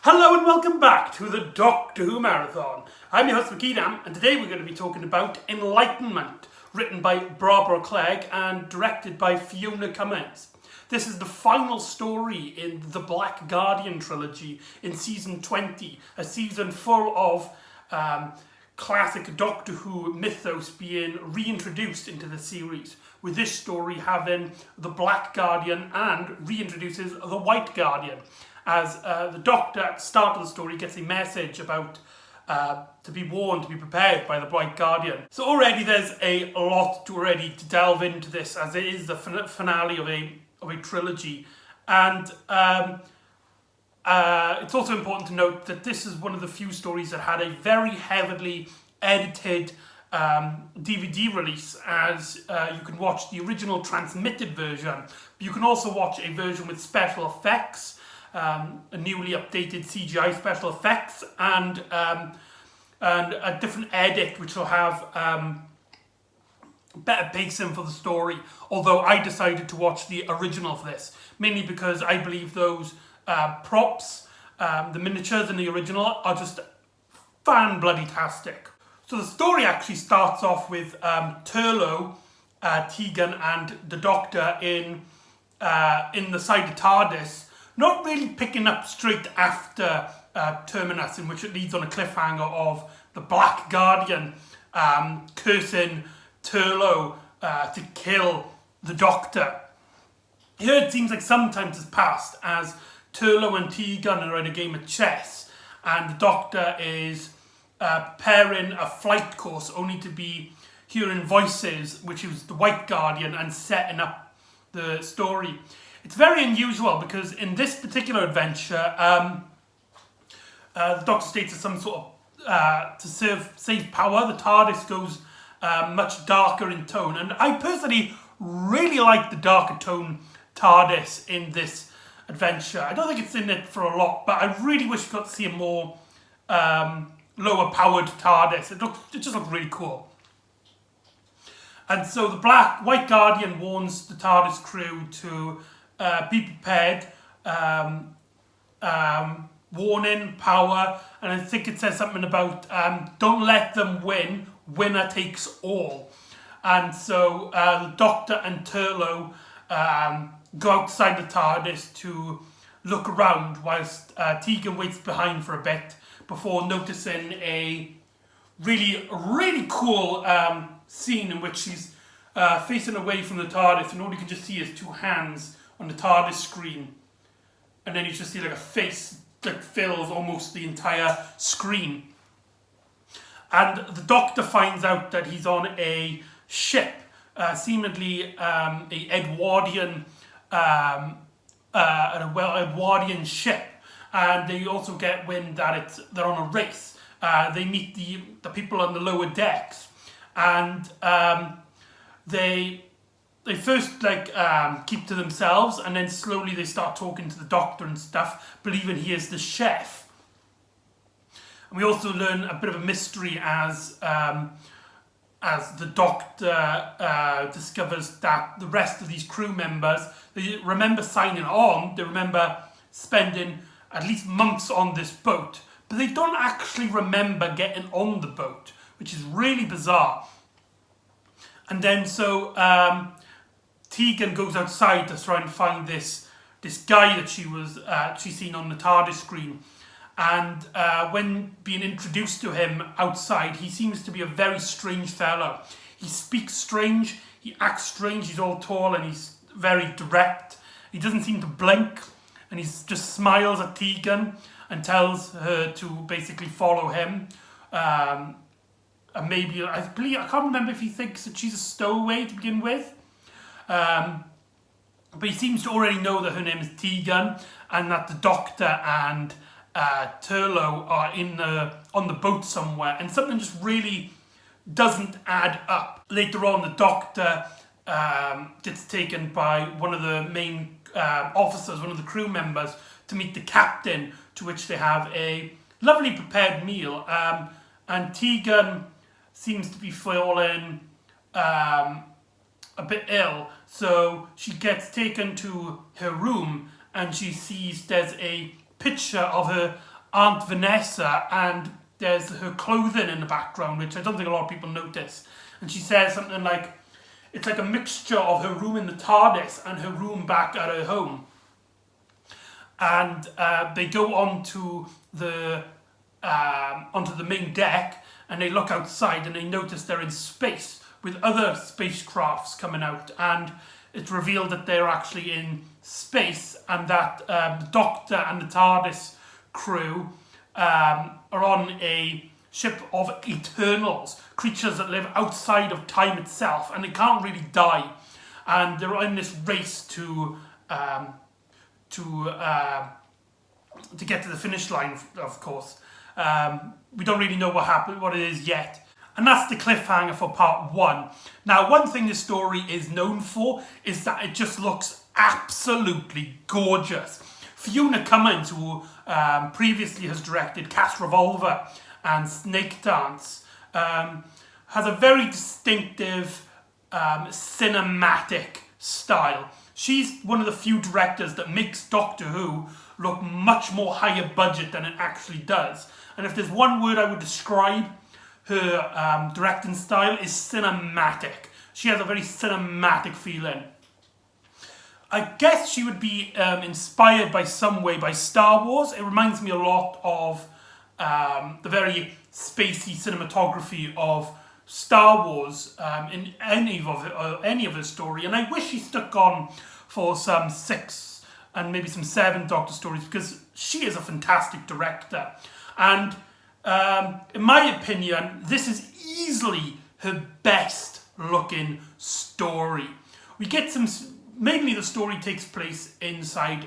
Hello and welcome back to the Doctor Who Marathon. I'm your host McEdam, and today we're going to be talking about Enlightenment, written by Barbara Clegg and directed by Fiona Cummins. This is the final story in the Black Guardian trilogy in season 20, a season full of classic Doctor Who mythos being reintroduced into the series, with this story having the Black Guardian and reintroduces the White Guardian, as the Doctor at the start of the story gets a message about to be warned, to be prepared by the White Guardian. So already there's a lot to delve into this, as it is the finale of a trilogy. And it's also important to note that this is one of the few stories that had a very heavily edited DVD release, as you can watch the original transmitted version, but you can also watch a version with special effects, a newly updated CGI special effects, and a different edit which will have better pacing for the story. Although I decided to watch the original for this, mainly because I believe those props, the miniatures in the original, are just fan-bloody-tastic. So the story actually starts off with Turlough, Tegan and the Doctor in the side of TARDIS, not really picking up straight after Terminus, in which it leads on a cliffhanger of the Black Guardian cursing Turlough to kill the Doctor. Here it seems like some time has passed, as Turlough and Tegan are in a game of chess, and the Doctor is preparing a flight course, only to be hearing voices, which is the White Guardian, and setting up the story. It's very unusual because in this particular adventure, the Doctor states as some sort of to save power, the TARDIS goes much darker in tone, and I personally really like the darker tone TARDIS in this adventure. I don't think it's in it for a lot, but I really wish we got to see a more lower powered TARDIS. It just looked really cool. And so the White Guardian warns the TARDIS crew to be prepared, warning, power, and I think it says something about don't let them win, winner takes all. And so the Doctor and Turlough go outside the TARDIS to look around, whilst Tegan waits behind for a bit before noticing a really cool scene in which she's facing away from the TARDIS, and all you can just see is two hands on the TARDIS screen, and then you just see like a face that fills almost the entire screen. And the Doctor finds out that he's on a ship, seemingly a Edwardian Edwardian ship, and they also get wind that they're on a race. They meet the people on the lower decks, and they first keep to themselves, and then slowly they start talking to the Doctor and stuff, believing he is the chef. And we also learn a bit of a mystery as the Doctor discovers that the rest of these crew members, they remember signing on, they remember spending at least months on this boat, but they don't actually remember getting on the boat, which is really bizarre. And then so Tegan goes outside to try and find this guy that she's seen on the TARDIS screen, and when being introduced to him outside, he seems to be a very strange fellow. He speaks strange, he acts strange, he's all tall and he's very direct. He doesn't seem to blink, and he just smiles at Tegan and tells her to basically follow him. And maybe, I can't remember if he thinks that she's a stowaway to begin with. But he seems to already know that her name is Tegan, and that the Doctor and Turlough are on the boat somewhere, and something just really doesn't add up. Later on, the Doctor gets taken by one of the main officers, one of the crew members, to meet the captain, to which they have a lovely prepared meal. And Tegan seems to be feeling a bit ill, so she gets taken to her room, and she sees there's a picture of her Aunt Vanessa, and there's her clothing in the background, which I don't think a lot of people notice. And she says something like, it's like a mixture of her room in the TARDIS and her room back at her home. And they go onto the main deck, and they look outside, and they notice they're in space with other spacecrafts coming out, and it's revealed that they're actually in space, and that the Doctor and the TARDIS crew are on a ship of Eternals, creatures that live outside of time itself, and they can't really die, and they're in this race to get to the finish line, of course. We don't really know what it is yet. And that's the cliffhanger for part 1. Now, one thing this story is known for is that it just looks absolutely gorgeous. Fiona Cummins, who previously has directed Cast Revolver and Snake Dance, has a very distinctive cinematic style. She's one of the few directors that makes Doctor Who look much more higher budget than it actually does. And if there's one word I would describe her directing style, is cinematic. She has a very cinematic feeling. I guess she would be inspired by some way by Star Wars. It reminds me a lot of the very spacey cinematography of Star Wars in any of her story. And I wish she stuck on for some 6 and maybe some 7 Doctor stories, because she is a fantastic director. And in my opinion, this is easily her best looking story. We get mainly the story takes place inside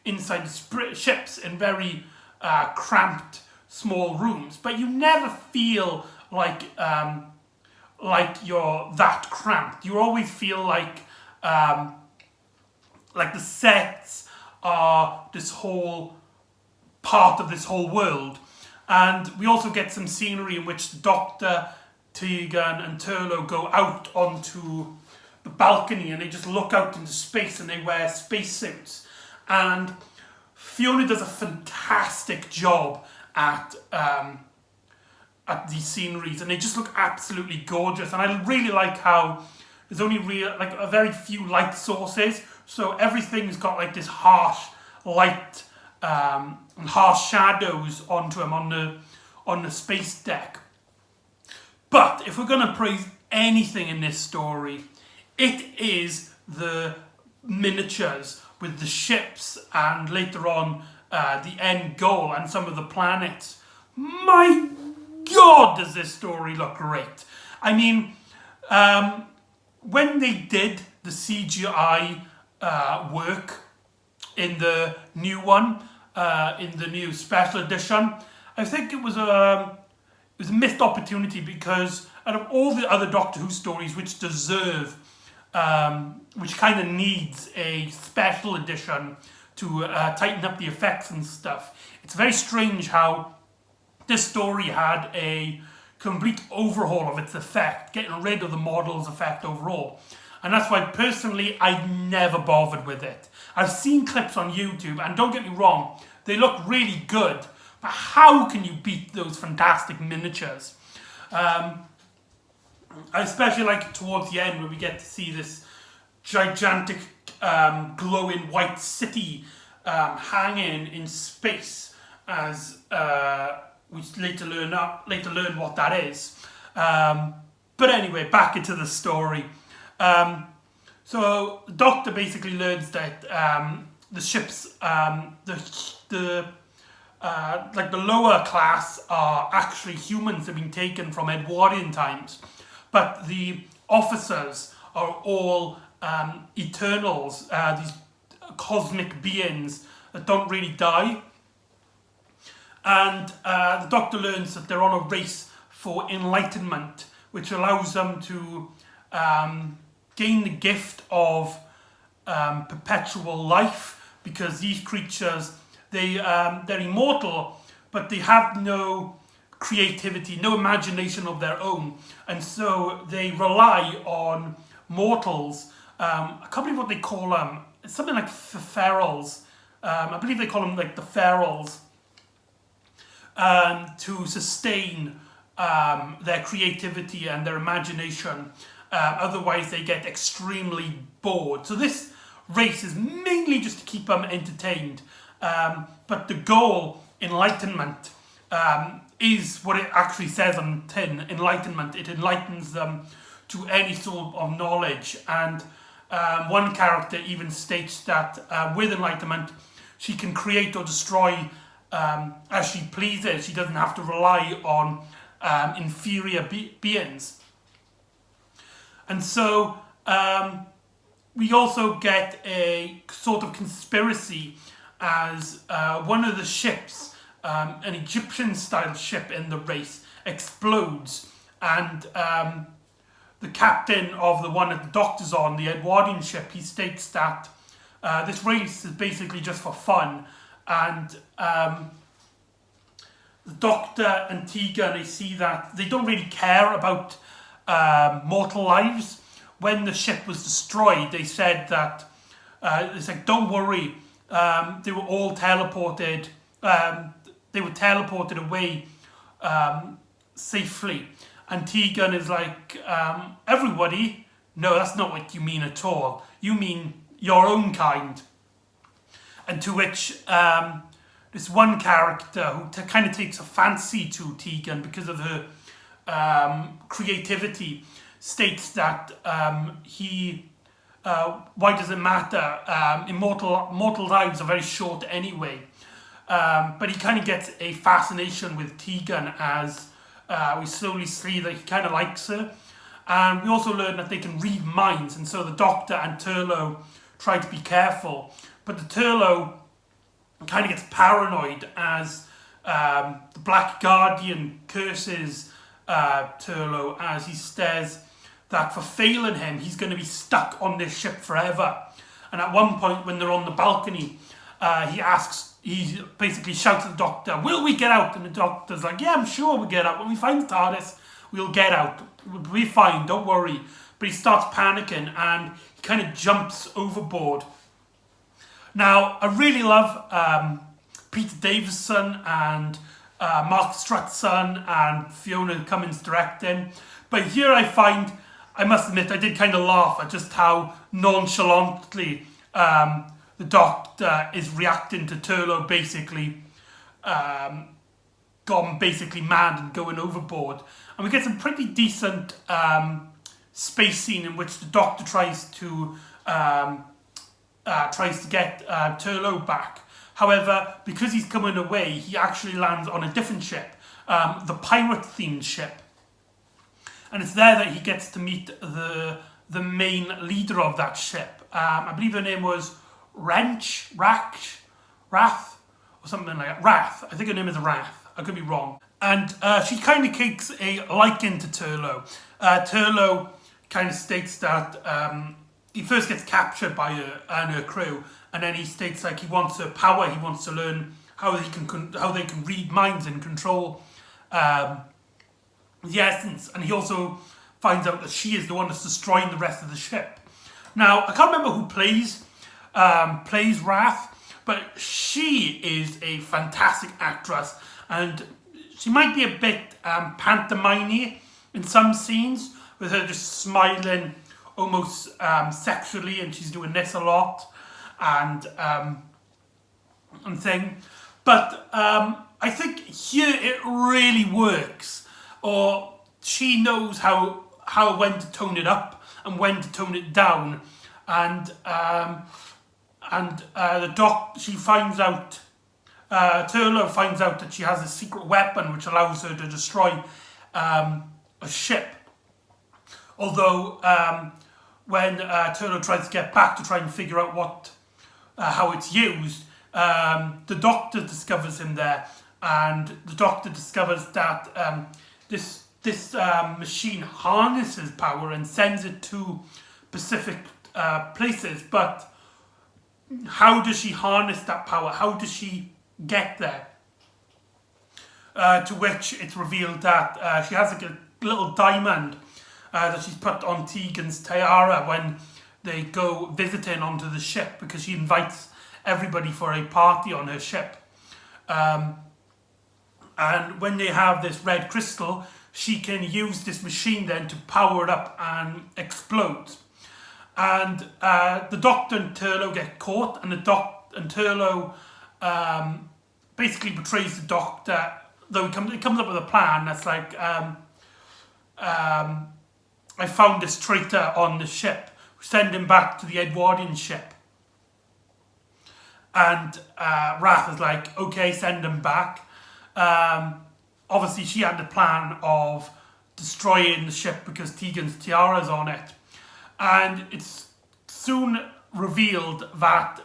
the ships in very cramped small rooms, but you never feel like you're that cramped. You always feel like the sets are this whole part of this whole world. And we also get some scenery in which the Doctor, Tegan and Turlough go out onto the balcony, and they just look out into space, and they wear spacesuits. And Fiona does a fantastic job at these sceneries, and they just look absolutely gorgeous. And I really like how there's only a very few light sources, so everything's got like this harsh light and harsh shadows onto him on the space deck. But if we're going to praise anything in this story, it is the miniatures with the ships, and later on the end goal and some of the planets. My God, does this story look great. I mean, when they did the CGI work in the new one, in the new special edition, I think it was a missed opportunity, because out of all the other Doctor Who stories which deserve, which kind of needs a special edition to tighten up the effects and stuff, it's very strange how this story had a complete overhaul of its effect, getting rid of the model's effect overall. And that's why, personally, I never bothered with it. I've seen clips on YouTube, and don't get me wrong, they look really good, but how can you beat those fantastic miniatures? I especially like it towards the end, where we get to see this gigantic glowing white city hanging in space, as we later learn what that is. But anyway, back into the story. So the Doctor basically learns that the ships, the lower class are actually humans that have been taken from Edwardian times, but the officers are all Eternals, these cosmic beings that don't really die. And the Doctor learns that they're on a race for Enlightenment, which allows them to gain the gift of perpetual life, because these creatures, they're immortal, but they have no creativity, no imagination of their own, and so they rely on mortals. I can't believe what they call them. It's something like ferals. I believe they call them like the ferals. to sustain their creativity and their imagination. Otherwise, they get extremely bored. So this race is mainly just to keep them entertained. But the goal, Enlightenment, is what it actually says on tin. Enlightenment. It enlightens them to any sort of knowledge. And one character even states that with Enlightenment, she can create or destroy as she pleases. She doesn't have to rely on inferior beings. And so we also get a sort of conspiracy as one of the ships, an Egyptian-style ship in the race, explodes, and the captain of the one that the Doctor's on, the Edwardian ship, he states that this race is basically just for fun, and the Doctor and Tegan, they see that they don't really care about mortal lives. When the ship was destroyed, they said that it's like, don't worry, they were all teleported. They were teleported away safely. And Tegan is like, everybody? No, that's not what you mean at all. You mean your own kind. And to which this one character who kind of takes a fancy to Tegan because of her creativity states that why does it matter? Mortal lives are very short anyway. But he kind of gets a fascination with Tegan as we slowly see that he kind of likes her. And we also learn that they can read minds, and so the Doctor and Turlough try to be careful. But the Turlough kind of gets paranoid as the Black Guardian curses Turlough as he says that for failing him, he's going to be stuck on this ship forever. And at one point, when they're on the balcony, he basically shouts at the Doctor, "Will we get out?" And the Doctor's like, "Yeah, I'm sure we'll get out. When we find the TARDIS, we'll get out. We'll be fine, don't worry." But he starts panicking and he kind of jumps overboard. Now, I really love Peter Davison and Mark Strutson and Fiona Cummins directing. But here I must admit, I did kind of laugh at just how nonchalantly the Doctor is reacting to Turlough basically gone basically mad and going overboard. And we get some pretty decent space scene in which the Doctor tries to get Turlough back. However, because he's coming away, he actually lands on a different ship, the pirate-themed ship. And it's there that he gets to meet the main leader of that ship. I believe her name was Rath, or something like that. Wrath. I think her name is Wrath. I could be wrong. And she kind of takes a liking to Turlough. Turlough kind of states that he first gets captured by her and her crew, and then he states like he wants her power. He wants to learn how they can read minds and control the essence. And he also finds out that she is the one that's destroying the rest of the ship. Now, I can't remember who plays Wrath, but she is a sfantastic actress, and she might be a bit pantomime-y in some scenes, with her just smiling almost sexually, and she's doing this a lot, and thing. But I think here it really works, or she knows how when to tone it up and when to tone it down, and she finds out. Turlough finds out that she has a secret weapon which allows her to destroy a ship. Although when Turlough tries to get back to try and figure out how it's used, the Doctor discovers him there, and the Doctor discovers that this machine harnesses power and sends it to specific places. But how does she harness that power? How does she get there? To which it's revealed that she has like a little diamond that she's put on Tegan's tiara when they go visiting onto the ship, because she invites everybody for a party on her ship. And when they have this red crystal, she can use this machine then to power it up and explode. And the Doctor and Turlough get caught, and Turlough basically betrays the Doctor. Though he comes up with a plan that's like, I found this traitor on the ship. Send him back to the Edwardian ship. And Wrath is like, okay, send him back. Obviously, she had the plan of destroying the ship because Tegan's tiara's on it. And it's soon revealed that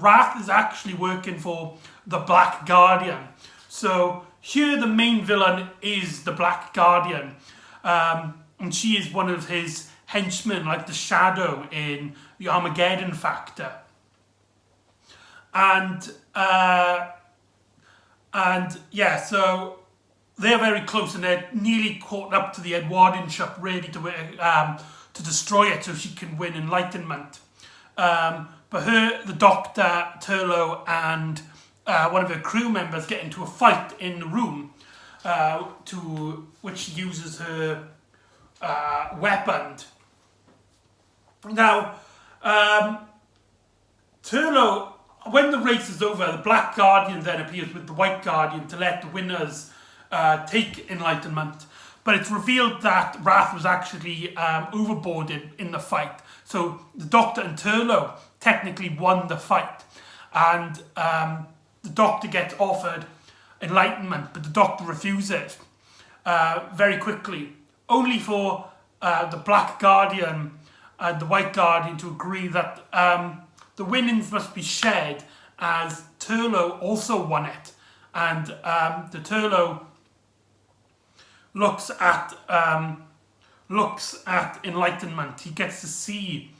Wrath is actually working for the Black Guardian. So here the main villain is the Black Guardian. And she is one of his henchmen, like the Shadow in the Armageddon Factor. And yeah, so they're very close, and they're nearly caught up to the Edwardian ship, ready to destroy it so she can win Enlightenment. But the Doctor, Turlough, and one of her crew members get into a fight in the room, to which she uses her weapon. Now, Turlough, when the race is over, the Black Guardian then appears with the White Guardian to let the winners take Enlightenment. But it's revealed that Wrath was actually overboarded in the fight. So the Doctor and Turlough technically won the fight. And the Doctor gets offered Enlightenment, but the Doctor refuses very quickly. Only for the Black Guardian and the White Guardian to agree that the winnings must be shared, as Turlough also won it. And the Turlough looks at Enlightenment. He gets to see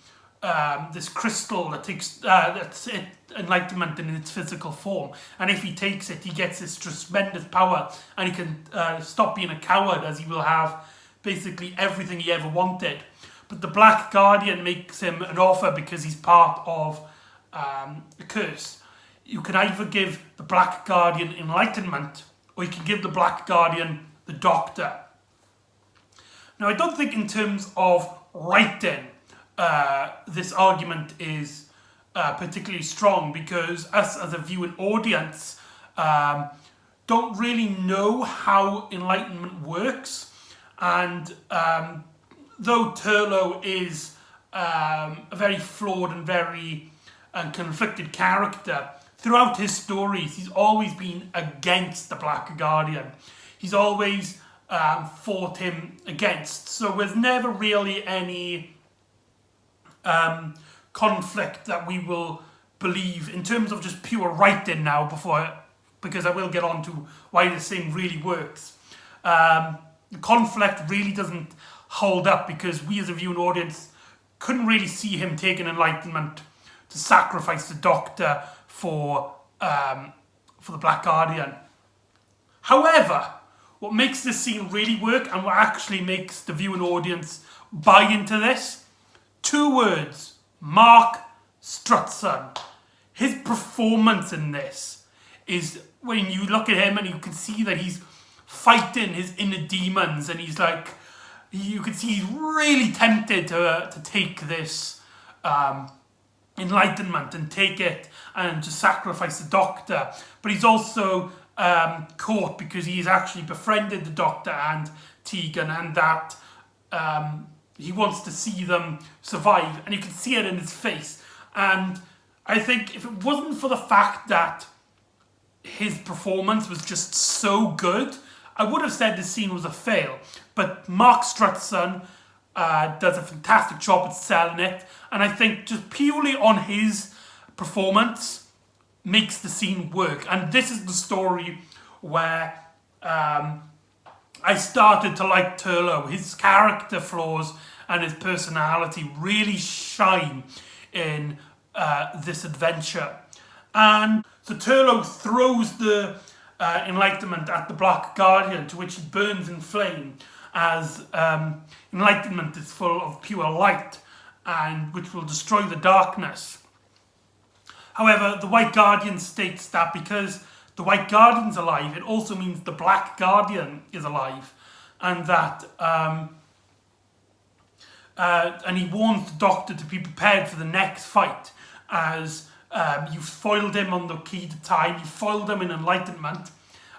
this crystal that takes that's it, Enlightenment in its physical form, and if he takes it, he gets this tremendous power, and he can stop being a coward, as he will have basically everything he ever wanted. But the Black Guardian makes him an offer because he's part of a curse. You can either give the Black Guardian Enlightenment, or you can give the Black Guardian the Doctor. Now, I don't think in terms of writing, this argument is particularly strong, because us as a viewing audience don't really know how Enlightenment works. And though Turlough is a very flawed and very conflicted character, throughout his stories, he's always been against the Black Guardian. He's always fought him against. So there's never really any conflict that we will believe in terms of just pure writing now, because I will get on to why this thing really works. The conflict really doesn't hold up, because we as a viewing audience couldn't really see him taking Enlightenment to sacrifice the Doctor for the Black Guardian. However, what makes this scene really work, and what actually makes the viewing audience buy into this, 2 words: Mark Strutson. His performance in this is, when you look at him and you can see that he's fighting his inner demons, and he's like, you can see he's really tempted to take this Enlightenment and take it and to sacrifice the Doctor. But he's also caught because he's actually befriended the Doctor and Tegan, and that he wants to see them survive, and you can see it in his face. And I think if it wasn't for the fact that his performance was just so good, I would have said the scene was a fail. But Mark Strutson does a fantastic job at selling it, and I think just purely on his performance makes the scene work. And this is the story where I started to like Turlough. His character flaws and his personality really shine in this adventure. And so Turlough throws the Enlightenment at the Black Guardian, to which he burns in flame, as Enlightenment is full of pure light, and which will destroy the darkness. However, the White Guardian states that because the White Guardian's alive, it also means the Black Guardian is alive. And that, and he warns the Doctor to be prepared for the next fight, as you've foiled him on the Key to Time, you foiled him in Enlightenment,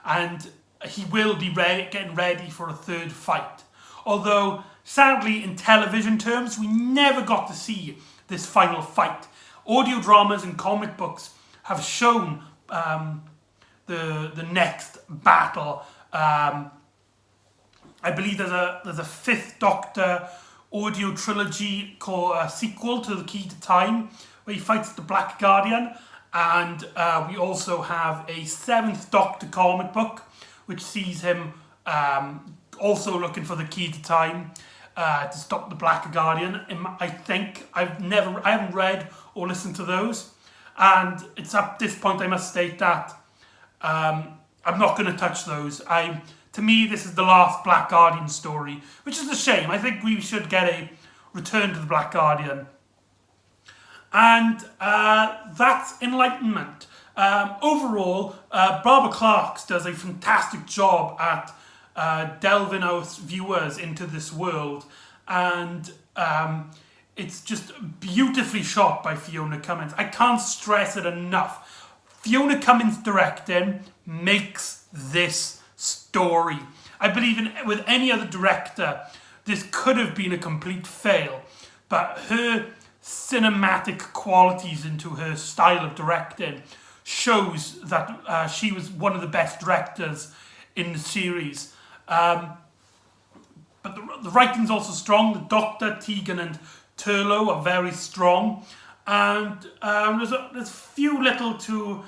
and he will be getting ready for a third fight. Although, sadly, in television terms, we never got to see this final fight. Audio dramas and comic books have shown the next battle. I believe there's a fifth Doctor audio trilogy called a sequel to the Key to Time, where he fights the Black Guardian, and we also have a seventh Doctor comic book, which sees him also looking for the Key to Time to stop the Black Guardian. I think I haven't read or listened to those, and it's at this point I must state that I'm not going to touch those. To me, this is the last Black Guardian story, which is a shame. I think we should get a return to the Black Guardian. And that's Enlightenment. Overall, Barbara Clark does a fantastic job at delving us viewers into this world, and it's just beautifully shot by Fiona Cummins. I can't stress it enough. Fiona Cummins directing makes this story. I believe with any other director, this could have been a complete fail, but her cinematic qualities into her style of directing shows that she was one of the best directors in the series. But the writing's also strong. The Doctor, Tegan and Turlough are very strong, and there's few little to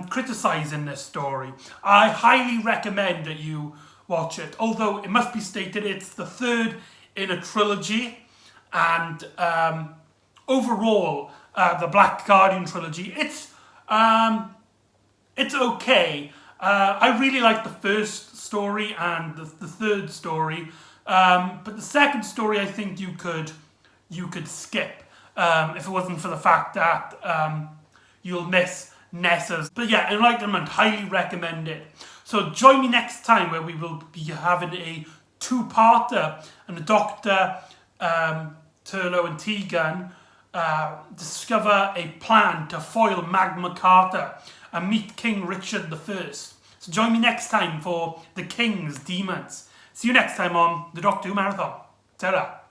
criticise in this story. I highly recommend that you watch it, although it must be stated it's the third in a trilogy, and overall the Black Guardian trilogy, it's okay. I really like the first story and the third story, but the second story I think you could skip if it wasn't for the fact that you'll miss Nessa's. But yeah, Enlightenment, highly recommend it. So join me next time where we will be having a two-parter, and the Doctor, Turlough and Tegan discover a plan to foil Magna Carta and meet King Richard I. So join me next time for The King's Demons. See you next time on the Doctor Who Marathon. Ta-ra.